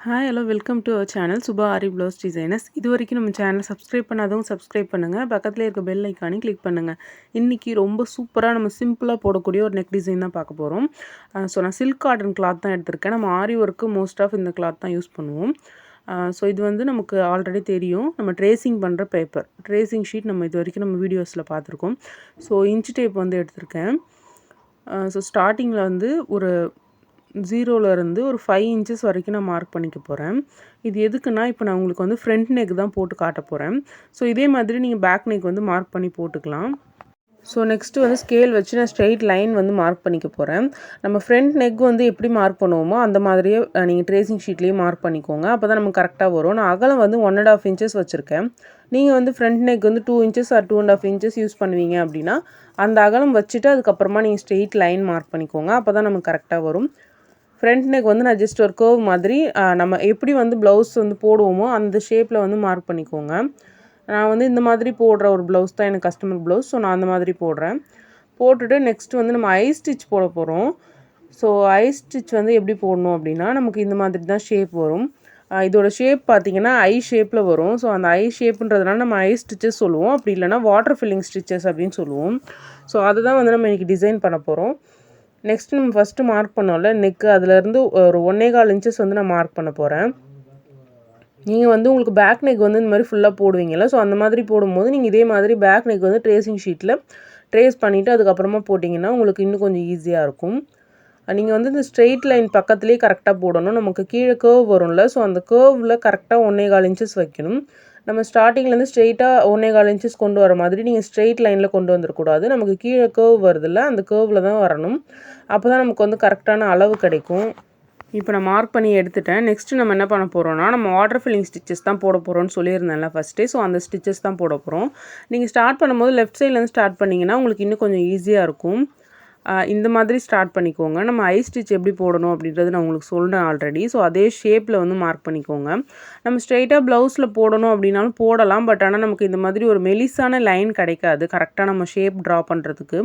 Hi hello welcome to our channel Subha aari blouse designers. இது வரைக்கும் நம்ம சேனலை சப்ஸ்கிரைப் பண்ணாதவங்க சப்ஸ்கிரைப் பண்ணுங்கள், பக்கத்தில் இருக்க பெல் ஐக்கானே கிளிக் பண்ணுங்கள். இன்றைக்கி ரொம்ப சூப்பராக நம்ம சிம்பிளாக போடக்கூடிய ஒரு நெக் டிசைன் தான் பார்க்க போகிறோம். நான் சில்க் காட்டன் கிளாத் தான் எடுத்திருக்கேன். நம்ம ஆரி ஒர்க்கு மோஸ்ட் ஆஃப் இந்த கிளாத் தான் யூஸ் பண்ணுவோம். இது வந்து நமக்கு ஆல்ரெடி தெரியும், நம்ம ட்ரேசிங் பண்ணுற பேப்பர் ட்ரேசிங் ஷீட் நம்ம இது வரைக்கும் நம்ம வீடியோஸில் பார்த்துருக்கோம். இன்ச் டேப் வந்து எடுத்திருக்கேன். ஸ்டார்டிங்கில் வந்து ஒரு 0லேருந்து ஒரு 5 இன்ச்சஸ் வரைக்கும் நான் மார்க் பண்ணிக்க போகிறேன். இது எதுக்குன்னா, இப்போ நான் உங்களுக்கு வந்து ஃப்ரண்ட் நெக் தான் போட்டு காட்ட போகிறேன். இதே மாதிரி நீங்கள் பேக் நெக் வந்து மார்க் பண்ணி போட்டுக்கலாம். நெக்ஸ்ட்டு வந்து ஸ்கேல் வச்சு நான் ஸ்ட்ரெயிட் லைன் வந்து மார்க் பண்ணிக்க போகிறேன். நம்ம ஃப்ரண்ட் நெக் வந்து எப்படி மார்க் பண்ணுவோமோ அந்த மாதிரியே நீங்கள் ட்ரேசிங் ஷீட்லேயே மார்க் பண்ணிக்கோங்க. அப்போ தான் நமக்கு கரெக்டாக வரும். நான் அகலம் வந்து 1.5 இன்ச்சஸ் வச்சுருக்கேன். நீங்கள் வந்து ஃப்ரண்ட் நெக் வந்து 2 இன்ச்சஸ் ஆர் 2.5 இன்ச்சஸ் யூஸ் பண்ணுவீங்க அப்படின்னா, அந்த அகலம் வச்சுட்டு அதுக்கப்புறமா நீங்கள் ஸ்ட்ரெயிட் லைன் மார்க் பண்ணிக்கோங்க. அப்போ தான் நமக்கு கரெக்டாக வரும். ஃப்ரண்ட் நெக் வந்து நான் ஜஸ்ட் ஒரு கர்வ் மாதிரி நம்ம எப்படி வந்து ப்ளவுஸ் வந்து போடுவோமோ அந்த ஷேப்பில் வந்து மார்க் பண்ணிக்கோங்க. நான் வந்து இந்த மாதிரி போடுற ஒரு ப்ளவுஸ் தான் எனக்கு கஸ்டமர் ப்ளவுஸ். நான் அந்த மாதிரி போடுறேன். போட்டுட்டு நெக்ஸ்ட் வந்து நம்ம ஐ ஸ்டிச் போட போகிறோம். ஐ ஸ்டிச் வந்து எப்படி போடணும் அப்படின்னா, நமக்கு இந்த மாதிரி தான் ஷேப் வரும். இதோட ஷேப் பார்த்திங்கன்னா ஐ ஷேப்பில் வரும். அந்த ஐ ஷேப்புன்றதுனால நம்ம ஐ ஸ்டிச்சஸ் சொல்லுவோம். அப்படி இல்லைனா வாட்டர் ஃபில்லிங் ஸ்டிச்சஸ் அப்படின்னு சொல்லுவோம். அதுதான் வந்து நம்ம இன்றைக்கி டிசைன் பண்ண போகிறோம். நெக்ஸ்ட் நம்ம ஃபஸ்ட்டு மார்க் பண்ணோம்ல நெக்கு, அதிலேருந்து ஒரு 1.25 இன்ச்சஸ் வந்து நான் மார்க் பண்ண போகிறேன். நீங்கள் வந்து உங்களுக்கு பேக் நெக் வந்து இந்த மாதிரி ஃபுல்லாக போடுவீங்கள்ல, அந்த மாதிரி போடும்போது நீங்கள் இதே மாதிரி பேக் நெக் வந்து ட்ரேசிங் ஷீட்டில் ட்ரேஸ் பண்ணிவிட்டு அதுக்கப்புறமா போட்டிங்கன்னா உங்களுக்கு இன்னும் கொஞ்சம் ஈஸியாக இருக்கும். நீங்கள் வந்து இந்த ஸ்ட்ரெயிட் லைன் பக்கத்துலேயே கரெக்டாக போடணும். நமக்கு கீழே கர்வ் வரும்ல, அந்த கர்வில் கரெக்டாக 1.25 இன்ச்சஸ் வைக்கணும். நம்ம ஸ்டார்டிங்லேருந்து ஸ்ட்ரெயிட்டாக 1.25 இன்ச்சஸ் கொண்டு வர மாதிரி நீங்கள் ஸ்ட்ரெயிட் லைனில் கொண்டு வந்துடக்கூடாது. நமக்கு கீழே கர்வ் வருதில்ல, அந்த கர்வில் தான் வரணும். அப்போ தான் நமக்கு வந்து கரெக்டான அளவு கிடைக்கும். இப்போ நான் மார்க் பண்ணி எடுத்துட்டேன். நெக்ஸ்ட்டு நம்ம என்ன பண்ண போகிறோம்னா, நம்ம வாட்டர் ஃபில்லிங் ஸ்டிச்சஸ் தான் போட போகிறோம்னு சொல்லியிருந்தேன்ல ஃபஸ்ட்டே. அந்த ஸ்டிச்சஸ் தான் போட போகிறோம். நீங்கள் ஸ்டார்ட் பண்ணும்போது லெஃப்ட் சைட்லேருந்து ஸ்டார்ட் பண்ணிங்கன்னா உங்களுக்கு இன்னும் கொஞ்சம் ஈஸியாக இருக்கும். இந்த மாதிரி ஸ்டார்ட் பண்ணிக்கோங்க. நம்ம ஐ ஸ்டிச் எப்படி போடணும் அப்படின்றது நான் உங்களுக்கு சொல்கிறேன் ஆல்ரெடி. அதே ஷேப்பில் வந்து மார்க் பண்ணிக்கோங்க. நம்ம ஸ்ட்ரெயிட்டாக ப்ளவுஸில் போடணும் அப்படின்னாலும் போடலாம். பட் ஆனால் நமக்கு இந்த மாதிரி ஒரு மெலிசான லைன் கிடைக்காது கரெக்டாக நம்ம ஷேப் ட்ரா பண்ணுறதுக்கு.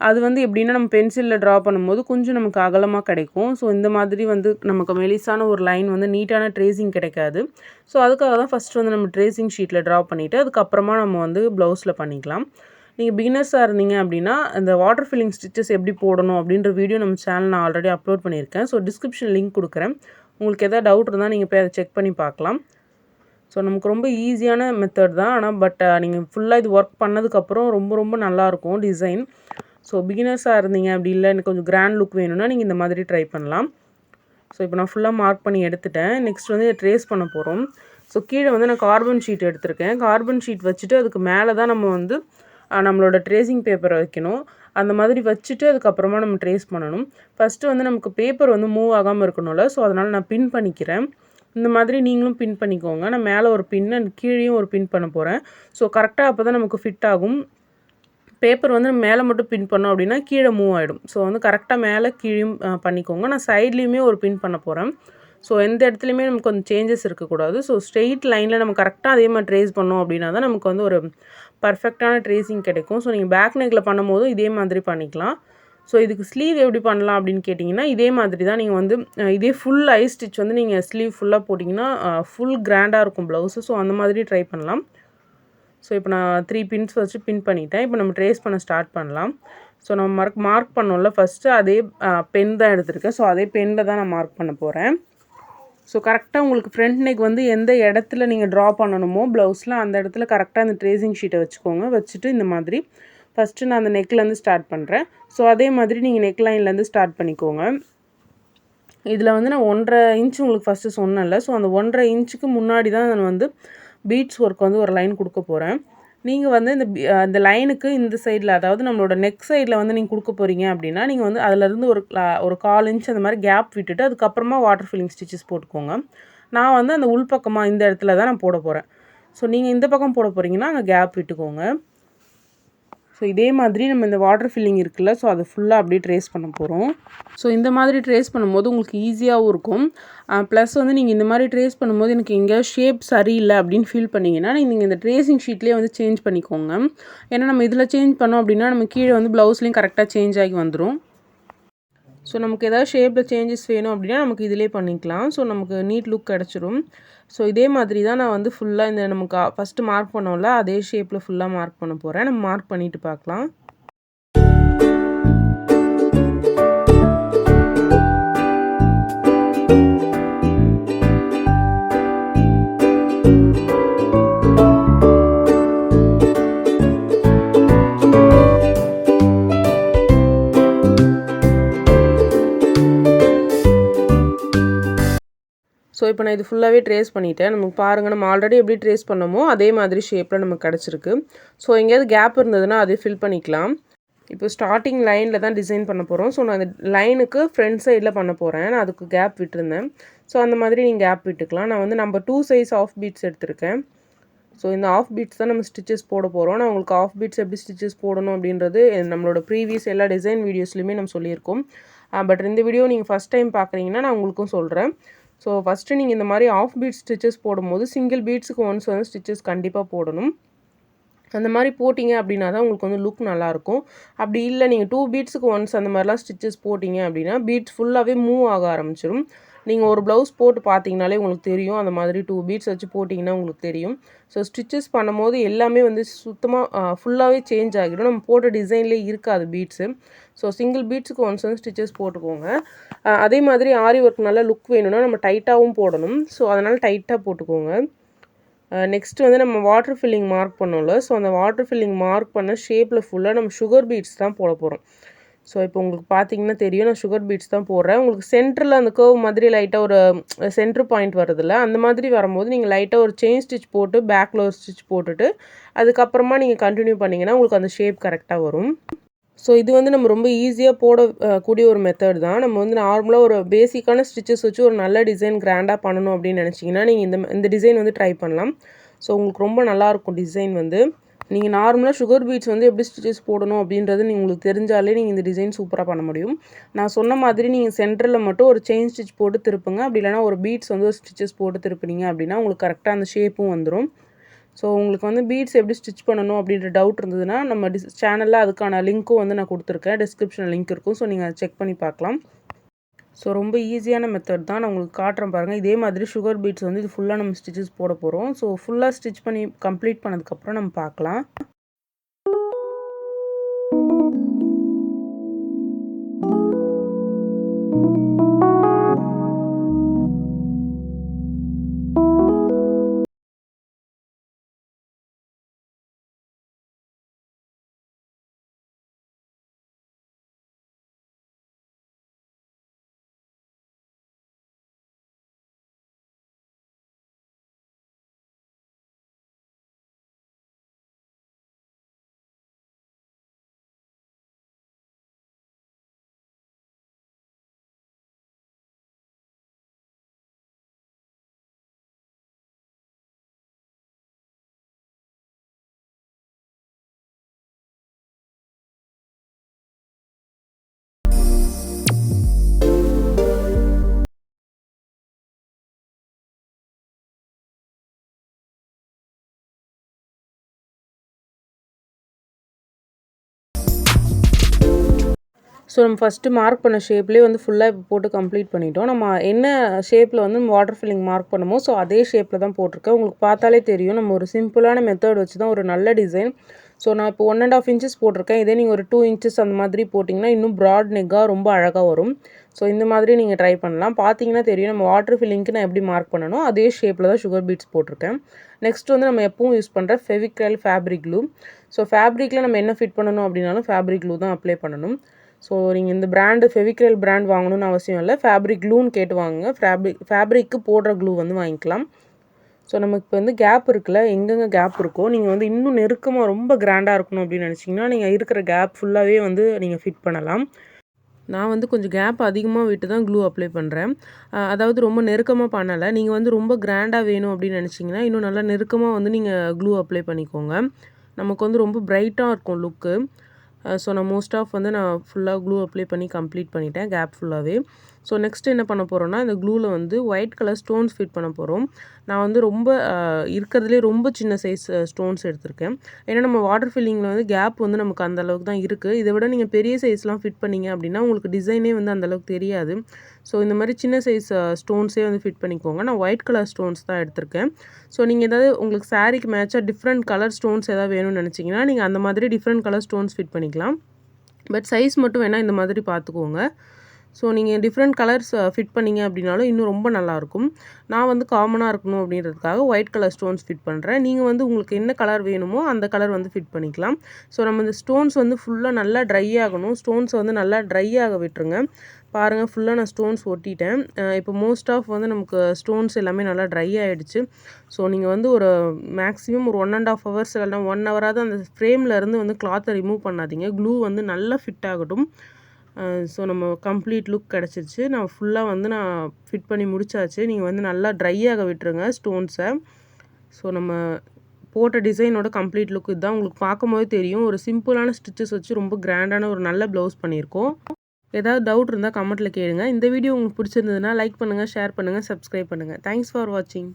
அது வந்து எப்படின்னா, நம்ம பென்சிலில் ட்ரா பண்ணும்போது கொஞ்சம் நமக்கு அகலமாக கிடைக்கும். இந்த மாதிரி வந்து நமக்கு மெலிசான ஒரு லைன் வந்து நீட்டான ட்ரேசிங் கிடைக்காது. அதுக்காக தான் ஃபஸ்ட்டு வந்து நம்ம ட்ரேசிங் ஷீட்டில் ட்ரா பண்ணிவிட்டு அதுக்கப்புறமா நம்ம வந்து ப்ளவுஸில் பண்ணிக்கலாம். நீங்கள் பிகினர்ஸாக இருந்தீங்க அப்படின்னா, இந்த வாட்டர் ஃபில்லிங் ஸ்டிச்சஸ் எப்படி போடணும் அப்படின்ற வீடியோ நம்ம சேனல் நான் ஆல்ரெடி அப்லோட் பண்ணியிருக்கேன். டிஸ்கிரிப்ஷன் லிங்க் கொடுக்குறேன். உங்களுக்கு எதாவது டவுட் இருந்தால் நீங்கள் போய் அதை செக் பண்ணி பார்க்கலாம். நமக்கு ரொம்ப ஈஸியான மெத்தட் தான். ஆனால் நீங்கள் ஃபுல்லாக இது ஒர்க் பண்ணதுக்கப்புறம் ரொம்ப ரொம்ப நல்லாயிருக்கும் டிசைன். பிகினர்ஸாக இருந்தீங்க அப்படி இல்லை எனக்கு கொஞ்சம் கிராண்ட் லுக் வேணும்னா நீங்கள் இந்த மாதிரி ட்ரை பண்ணலாம். இப்போ நான் ஃபுல்லாக மார்க் பண்ணி எடுத்துட்டேன். நெக்ஸ்ட் வந்து ட்ரேஸ் பண்ண போகிறோம். கீழே வந்து நான் கார்பன் ஷீட் எடுத்திருக்கேன். கார்பன் ஷீட் வச்சுட்டு அதுக்கு மேலே தான் நம்ம வந்து நம்மளோட ட்ரேசிங் பேப்பரை வைக்கணும். அந்த மாதிரி வச்சுட்டு அதுக்கப்புறமா நம்ம ட்ரேஸ் பண்ணணும். ஃபஸ்ட்டு வந்து நமக்கு பேப்பர் வந்து மூவ் ஆகாமல் இருக்கணும்ல, அதனால் நான் பின் பண்ணிக்கிறேன். இந்த மாதிரி நீங்களும் பின் பண்ணிக்கோங்க. நான் மேலே ஒரு பின் அண்ட் கீழேயும் ஒரு பின் பண்ண போகிறேன். கரெக்டாக அப்போ தான் நமக்கு ஃபிட் ஆகும். பேப்பர் வந்து மேலே மட்டும் பின் பண்ணோம் அப்படின்னா கீழே மூவ் ஆகிடும். வந்து கரெக்டாக மேலே கீழேயும் பண்ணிக்கோங்க. நான் சைட்லேயுமே ஒரு பின் பண்ண போகிறேன். எந்த இடத்துலையுமே நமக்கு கொஞ்சம் சேஞ்சஸ் இருக்கக்கூடாது. ஸ்ட்ரெயிட் லைனில் நம்ம கரெக்டாக அதே மாதிரி ட்ரேஸ் பண்ணோம் அப்படின்னா தான் நமக்கு வந்து ஒரு பர்ஃபெக்டான ட்ரேசிங் கிடைக்கும். நீங்கள் பேக் நெக்கில் பண்ணும்போதும் இதே மாதிரி பண்ணிக்கலாம். இதுக்கு ஸ்லீவ் எப்படி பண்ணலாம் அப்படின்னு கேட்டிங்கன்னா, இதே மாதிரி தான் நீங்கள் வந்து இதே ஃபுல் ஐ ஸ்டிச் வந்து நீங்கள் ஸ்லீவ் ஃபுல்லாக போட்டிங்கன்னா ஃபுல் கிராண்டாக இருக்கும் ப்ளவுஸு. அந்த மாதிரி ட்ரை பண்ணலாம். இப்போ நான் 3 பின்ஸ் வச்சு பின் பண்ணிட்டேன். இப்போ நம்ம ட்ரேஸ் பண்ண ஸ்டார்ட் பண்ணலாம். நம்ம மார்க் பண்ணோம்ல ஃபஸ்ட்டு அதே பென் தான் எடுத்திருக்கேன். அதே பெனில் தான் நான் மார்க் பண்ண போகிறேன். கரெக்டாக உங்களுக்கு ஃப்ரண்ட் நெக் வந்து எந்த இடத்துல நீங்கள் ட்ரா பண்ணணுமோ ப்ளவுஸில் அந்த இடத்துல கரெக்டாக அந்த ட்ரேசிங் ஷீட்டை வச்சுக்கோங்க. வச்சுட்டு இந்த மாதிரி ஃபஸ்ட்டு நான் அந்த நெக்லேருந்து ஸ்டார்ட் பண்ணுறேன். அதே மாதிரி நீங்கள் நெக் லைன்லேருந்து ஸ்டார்ட் பண்ணிக்கோங்க. இதில் வந்து நான் 1.5 இன்ச் உங்களுக்கு ஃபஸ்ட்டு சொன்னேன்ல, அந்த 1.5 இன்ச்சுக்கு முன்னாடி தான் நான் வந்து பீட்ஸ் ஒர்க் வந்து ஒரு லைன் கொடுக்க போகிறேன். நீங்கள் வந்து இந்த லைனுக்கு இந்த சைடில், அதாவது நம்மளோட நெக் சைடில் வந்து நீங்கள் கொடுக்க போகிறீங்க அப்படின்னா, நீங்கள் வந்து அதிலேருந்து ஒரு 1/4 இன்ச் அந்த மாதிரி கேப் விட்டுட்டு அதுக்கப்புறமா வாட்டர் ஃபில்லிங் ஸ்டிச்சஸ் போட்டுக்கோங்க. நான் வந்து அந்த உள் பக்கமாக இந்த இடத்துல தான் நான் போட போகிறேன். நீங்கள் இந்த பக்கம் போட போகிறீங்கன்னா அங்கே கேப் விட்டுக்கோங்க. இதே மாதிரி நம்ம இந்த வாட்டர் ஃபில்லிங் இருக்குல்ல, அதை ஃபுல்லாக அப்படியே ட்ரேஸ் பண்ண போகிறோம். இந்த மாதிரி ட்ரேஸ் பண்ணும்போது உங்களுக்கு ஈஸியாகவும் இருக்கும். ப்ளஸ் வந்து நீங்கள் இந்த மாதிரி ட்ரேஸ் பண்ணும்போது எனக்கு எங்கேயாவது ஷேப் சரியில்லை அப்படின்னு ஃபீல் பண்ணிங்கன்னா நீங்கள் இந்த ட்ரேசிங் ஷீட்லேயே வந்து சேஞ்ச் பண்ணிக்கோங்க. ஏன்னா நம்ம இதில் சேஞ்ச் பண்ணோம் அப்படின்னா நம்ம கீழே வந்து ப்ளவுஸ்லேயும் கரெக்டாக சேஞ்ச் ஆகி வந்துடும். ஸோ நமக்கு ஏதாவது ஷேப்பில் சேஞ்சஸ் வேணும் அப்படின்னா நமக்கு இதிலே பண்ணிக்கலாம். ஸோ நமக்கு நீட் லுக் கிடச்சிரும். ஸோ இதே மாதிரி தான் நான் வந்து ஃபுல்லாக இந்த நமக்கு ஃபஸ்ட்டு மார்க் பண்ணோம்ல அதே ஷேப்பில் ஃபுல்லாக மார்க் பண்ண போகிறேன். நம்ம மார்க் பண்ணிவிட்டு பார்க்கலாம். ஸோ இப்போ நான் இது ஃபுல்லாகவே ட்ரேஸ் பண்ணிட்டேன். நமக்கு பாருங்கள், நம்ம ஆல்ரெடி எப்படி ட்ரேஸ் பண்ணோமோ அதே மாதிரி ஷேப்பில் நமக்கு கிடச்சிருக்கு. ஸோ எங்கேயாவது கேப் இருந்ததுன்னா அதை ஃபில் பண்ணிக்கலாம். இப்போ ஸ்டார்டிங் லைனில் தான் டிசைன் பண்ண போகிறோம். ஸோ நான் அந்த லைனுக்கு ஃப்ரண்ட் சைடில் பண்ண போகிறேன். நான் அதுக்கு கேப் விட்டுருந்தேன். ஸோ அந்த மாதிரி நீங்கள் கேப் விட்டுக்கலாம். நான் வந்து நம்பர் 2 சைஸ் ஆஃப் பீட்ஸ் எடுத்திருக்கேன். ஸோ இந்த ஆஃப் பீட்ஸ் தான் நம்ம ஸ்டிச்சஸ் போட போகிறோம். நான் உங்களுக்கு ஆஃப் பீட்ஸ் எப்படி ஸ்டிச்சஸ் போடணும் அப்படின்றது நம்மளோட ப்ரீவியஸ் எல்லா டிசைன் வீடியோஸ்லையுமே நம்ம சொல்லியிருக்கோம். பட் இந்த வீடியோ நீங்கள் ஃபஸ்ட் டைம் பார்க்குறீங்கன்னா நான் உங்களுக்கும் சொல்கிறேன். ஸோ ஃபஸ்ட்டு நீங்கள் இந்த மாதிரி ஆஃப் பீட் ஸ்டிச்சஸ் போடும்போது சிங்கிள் பீட்ஸுக்கு ஒன்ஸ் வந்து ஸ்டிச்சஸ் கண்டிப்பாக போடணும். அந்த மாதிரி போட்டிங்க அப்படின்னா தான் உங்களுக்கு வந்து லுக் நல்லாயிருக்கும். அப்படி இல்லை நீங்கள் 2 பீட்ஸுக்கு ஒன்ஸ் அந்த மாதிரிலாம் ஸ்டிச்சஸ் போட்டிங்க அப்படின்னா பீட்ஸ் ஃபுல்லாகவே மூவ் ஆக ஆரம்பிச்சிடும். நீங்கள் ஒரு ப்ளவுஸ் போட்டு பார்த்தீங்கனாலே உங்களுக்கு தெரியும். அந்த மாதிரி 2 பீட்ஸ் வச்சு போட்டிங்கன்னா உங்களுக்கு தெரியும். ஸோ ஸ்டிச்சஸ் பண்ணும்போது எல்லாமே வந்து சுத்தமாக ஃபுல்லாகவே சேஞ்ச் ஆகிடும். நம்ம போட்ட டிசைன்லேயே இருக்காது பீட்ஸு. ஸோ சிங்கிள் பீட்ஸுக்கு ஒன்ஸ் வந்து ஸ்டிச்சஸ் போட்டுக்கோங்க. அதே மாதிரி ஆரி ஒர்க் நல்லா லுக் வேணும்னா நம்ம டைட்டாகவும் போடணும். ஸோ அதனால் டைட்டாக போட்டுக்கோங்க. நெக்ஸ்ட் வந்து நம்ம வாட்டர் ஃபில்லிங் மார்க் பண்ணோம்ல, ஸோ அந்த வாட்டர் ஃபில்லிங் மார்க் பண்ண ஷேப்பில் ஃபுல்லாக நம்ம சுகர் பீட்ஸ் தான் போட போகிறோம். ஸோ இப்போ உங்களுக்கு பார்த்தீங்கன்னா தெரியும், நான் சுகர் பீட்ஸ் தான் போடுறேன். உங்களுக்கு சென்டரில் அந்த கர்வ் மாதிரி லைட்டாக ஒரு சென்ட்ரு பாயிண்ட் வருதுல்ல, அந்த மாதிரி வரும்போது நீங்கள் லைட்டாக ஒரு செயின் ஸ்டிச் போட்டு பேக்கில் ஒரு ஸ்டிச் போட்டுட்டு அதுக்கப்புறமா நீங்கள் கண்டினியூ பண்ணிங்கன்னா உங்களுக்கு அந்த ஷேப் கரெக்டாக வரும். ஸோ இது வந்து நம்ம ரொம்ப ஈஸியாக போட கூடிய ஒரு மெத்தட் தான். நம்ம வந்து நார்மலாக ஒரு பேசிக்கான ஸ்டிச்சஸ் வச்சு ஒரு நல்ல டிசைன் கிராண்டாக பண்ணணும் அப்படின்னு நினச்சிங்கன்னா நீங்கள் இந்த டிசைன் வந்து ட்ரை பண்ணலாம். ஸோ உங்களுக்கு ரொம்ப நல்லாயிருக்கும் டிசைன் வந்து. நீங்கள் நார்மலாக சுகர் பீட்ஸ் வந்து எப்படி ஸ்டிச்சஸ் போடணும் அப்படின்றது உங்களுக்கு தெரிஞ்சாலே நீங்கள் இந்த டிசைன் சூப்பராக பண்ண முடியும். நான் சொன்ன மாதிரி நீங்கள் சென்டரில் மட்டும் ஒரு செயின் ஸ்டிச் போட்டு திருப்புங்க. அப்படி இல்லைனா ஒரு பீட்ஸ் வந்து ஒரு ஸ்டிச்சஸ் போட்டு திருப்புனீங்க அப்படின்னா உங்களுக்கு கரெக்டாக அந்த ஷேப்பும் வந்துடும். ஸோ உங்களுக்கு வந்து பீட்ஸ் எப்படி ஸ்டிச் பண்ணணும் அப்படின்ற டவுட் இருந்ததுன்னா நம்ம சேனலில் அதுக்கான லிங்க்கும் வந்து நான் கொடுத்துருக்கேன். டிஸ்கிரிப்ஷனில் லிங்க் இருக்கும். ஸோ நீங்கள் அதை செக் பண்ணி பார்க்கலாம். ஸோ ரொம்ப ஈஸியான மெத்தட் தான். நான் உங்களுக்கு காட்டுறேன் பாருங்கள். இதே மாதிரி சுகர் பீட்ஸ் வந்து இது ஃபுல்லாக நம்ம ஸ்டிச்சஸ் போட போகிறோம். ஸோ ஃபுல்லாக ஸ்டிச் பண்ணி கம்ப்ளீட் பண்ணதுக்கப்புறம் நம்ம பார்க்கலாம். ஸோ நம்ம ஃபஸ்ட்டு மார்க் பண்ண ஷேப்லேயே வந்து ஃபுல்லாக இப்போ போட்டு கம்ப்ளீட் பண்ணிட்டோம். நம்ம என்ன ஷேப்பில் வந்து வாட்டர் ஃபில்லிங் மார்க் பண்ணுமோ ஸோ அதே ஷேப்பில் தான் போட்டிருக்கேன். உங்களுக்கு பார்த்தாலே தெரியும் நம்ம ஒரு சிம்பிளான மெத்தட் வச்சு தான் ஒரு நல்ல டிசைன். ஸோ நான் இப்போ 1.5 இன்ச்சஸ் போட்டிருக்கேன். இதே நீங்கள் ஒரு 2 இன்ச்சஸ் அந்த மாதிரி போட்டிங்கன்னா இன்னும் ப்ராட் நெக்காக ரொம்ப அழகாக வரும். ஸோ இந்த மாதிரி நீங்கள் ட்ரை பண்ணலாம். பார்த்தீங்கன்னா தெரியும் நம்ம வாட்டர் ஃபில்லிங்க்கு நான் எப்படி மார்க் பண்ணணும் அதே ஷேப்பில் தான் சுகர் பீட்ஸ் போட்டிருக்கேன். நெக்ஸ்ட் வந்து நம்ம எப்பவும் யூஸ் பண்ணுற ஃபெவிக்ரல் ஃபேப்ரிக் க்ளூ. ஸோ ஃபேப்ரிக்கில் நம்ம என்ன ஃபிட் பண்ணணும் அப்படின்னாலும் ஃபேப்ரிக் க்ளூ தான் அப்ளை பண்ணணும். ஸோ நீங்கள் இந்த பிராண்டு ஃபெவிக்ரல் பிராண்ட் வாங்கணும்னு அவசியம் இல்லை. ஃபேப்ரிக் க்ளூன்னு கேட்டு வாங்குங்க. ஃபேப்ரிக்கு போடுற க்ளூ வந்து வாங்கிக்கலாம். ஸோ நமக்கு இப்போ வந்து கேப் இருக்குல்ல, எங்கெங்கே கேப் இருக்கோ நீங்கள் வந்து இன்னும் நெருக்கமாக ரொம்ப கிராண்டாக இருக்கணும் அப்படின்னு நினச்சிங்கன்னா நீங்கள் இருக்கிற கேப் ஃபுல்லாகவே வந்து நீங்கள் ஃபிட் பண்ணலாம். நான் வந்து கொஞ்சம் கேப் அதிகமாக விட்டு தான் க்ளூ அப்ளை பண்ணுறேன். அதாவது ரொம்ப நெருக்கமாக பண்ணலை. நீங்கள் வந்து ரொம்ப கிராண்டாக வேணும் அப்படின்னு நினச்சிங்கன்னா இன்னும் நல்லா நெருக்கமாக வந்து நீங்கள் க்ளூ அப்ளை பண்ணிக்கோங்க. நமக்கு வந்து ரொம்ப பிரைட்டாக இருக்கும் லுக்கு. ஸோ நான் மோஸ்ட் ஆஃப் வந்து நான் ஃபுல்லாக க்ளூ அப்ளை பண்ணி கம்ப்ளீட் பண்ணிட்டேன் கேப் ஃபுல்லாகவே. ஸோ நெக்ஸ்ட் என்ன பண்ண போகிறோம்னா இந்த க்ளூவில் வந்து ஒயிட் கலர் ஸ்டோன்ஸ் ஃபிட் பண்ண போகிறோம். நான் வந்து ரொம்ப இருக்கிறதுலே ரொம்ப சின்ன சைஸ் ஸ்டோன்ஸ் எடுத்திருக்கேன். ஏன்னா நம்ம வாட்டர் ஃபில்லிங்கில் வந்து கேப் வந்து நமக்கு அந்த அளவுக்கு தான் இருக்குது. இதை விட நீங்கள் பெரிய சைஸ்லாம் ஃபிட் பண்ணீங்க அப்படின்னா உங்களுக்கு டிசைனே வந்து அந்தளவுக்கு தெரியாது. ஸோ இந்த மாதிரி சின்ன சைஸ் ஸ்டோன்ஸே வந்து ஃபிட் பண்ணிக்கோங்க. நான் ஒயிட் கலர் ஸ்டோன்ஸ் தான் எடுத்திருக்கேன். ஸோ நீங்கள் ஏதாவது உங்களுக்கு சாரீக்கு மேட்சாக டிஃப்ரெண்ட் கலர் ஸ்டோன்ஸ் ஏதாவது வேணும்னு நினச்சிங்கன்னா நீங்கள் அந்த மாதிரி டிஃப்ரெண்ட் கலர் ஸ்டோன்ஸ் ஃபிட் பண்ணிக்கலாம். பட் சைஸ் மட்டும் வேணால் இந்த மாதிரி பார்த்துக்கோங்க. ஸோ நீங்கள் டிஃப்ரெண்ட் கலர்ஸ் ஃபிட் பண்ணிங்க அப்படின்னாலும் இன்னும் ரொம்ப நல்லாயிருக்கும். நான் வந்து காமனாக இருக்கணும் அப்படின்றதுக்காக ஒயிட் கலர் ஸ்டோன்ஸ் ஃபிட் பண்ணுறேன். நீங்கள் வந்து உங்களுக்கு என்ன கலர் வேணுமோ அந்த கலர் வந்து ஃபிட் பண்ணிக்கலாம். ஸோ நம்ம இந்த ஸ்டோன்ஸ் வந்து ஃபுல்லாக நல்லா ட்ரை ஆகணும். ஸ்டோன்ஸை வந்து நல்லா ட்ரை ஆக விட்டுருங்க. பாருங்கள் ஃபுல்லாக நான் ஸ்டோன்ஸ் ஒட்டிட்டேன். இப்போ மோஸ்ட் ஆஃப் வந்து நமக்கு ஸ்டோன்ஸ் எல்லாமே நல்லா ட்ரை ஆகிடுச்சு. ஸோ நீங்கள் வந்து ஒரு மேக்ஸிமம் ஒரு 1.5 ஹவர்ஸ் இல்லைனா 1 ஹவராவது அந்த ஃப்ரேமில் இருந்து வந்து கிளாத்தை ரிமூவ் பண்ணாதீங்க. க்ளூ வந்து நல்லா ஃபிட் ஆகட்டும். ஸோ நம்ம கம்ப்ளீட் லுக் கிடச்சிருச்சு. நான் ஃபுல்லாக வந்து நான் ஃபிட் பண்ணி முடிச்சாச்சு. நீங்கள் வந்து நல்லா ட்ரை ஆக விட்டுருங்க ஸ்டோன்ஸை. ஸோ நம்ம போட்ட டிசைனோட கம்ப்ளீட் லுக் இதுதான். உங்களுக்கு பார்க்கும்போது தெரியும் ஒரு சிம்பிளான ஸ்டிச்சஸ் வச்சு ரொம்ப கிராண்டான ஒரு நல்ல ப்ளவுஸ் பண்ணியிருக்கோம். ஏதாவது டவுட் இருந்தால் கமெண்ட்டில் கேளுங்க. இந்த வீடியோ உங்களுக்கு பிடிச்சிருந்ததுன்னா லைக் பண்ணுங்கள், ஷேர் பண்ணுங்கள், சப்ஸ்கிரைப் பண்ணுங்கள். தேங்க்ஸ் ஃபார் வாட்சிங்.